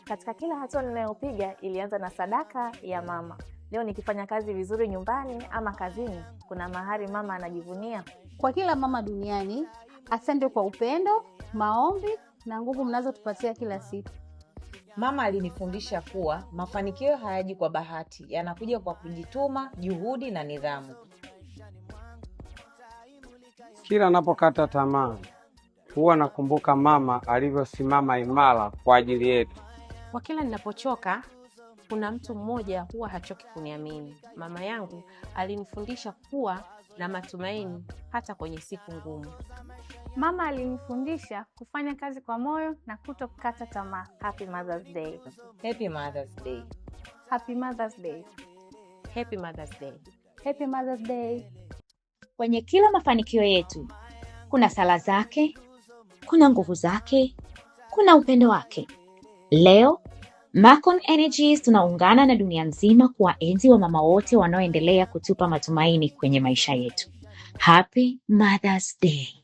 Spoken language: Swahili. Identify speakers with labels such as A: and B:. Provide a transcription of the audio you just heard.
A: Katika kila hatua ninayopiga ilianza na sadaka ya mama. Leo nikifanya kazi vizuri nyumbani ama kazini, kuna mahali mama anajivunia.
B: Kwa kila mama duniani, asante kwa upendo, maombi na nguvu mnazotupatia kila siku.
C: Mama alinifundisha kuwa mafanikio hayaji kwa bahati, yanakuja kwa kujituma, juhudi na nidhamu.
D: Kila napokata tamaa, huwa nakumbuka mama alivyosimama imara kwa ajili yetu.
E: Kwa kila ninapochoka, kuna mtu mmoja huwa hachoki kuniamini. Mama yangu alinifundisha kuwa na matumaini hata kwenye siku ngumu.
A: Mama alinifundisha kufanya kazi kwa moyo na kutokata tamaa. Happy Mother's Day.
C: Happy Mother's Day.
A: Happy Mother's Day.
E: Happy Mother's Day.
B: Happy Mother's Day.
F: Kwenye kila mafanikio yetu, kuna sala zake, kuna nguvu zake, kuna upendo wake. Leo, Macon Energies tunaungana na dunia nzima kuwaenzi wamama wote wanaoendelea kutupa matumaini kwenye maisha yetu. Happy Mother's Day.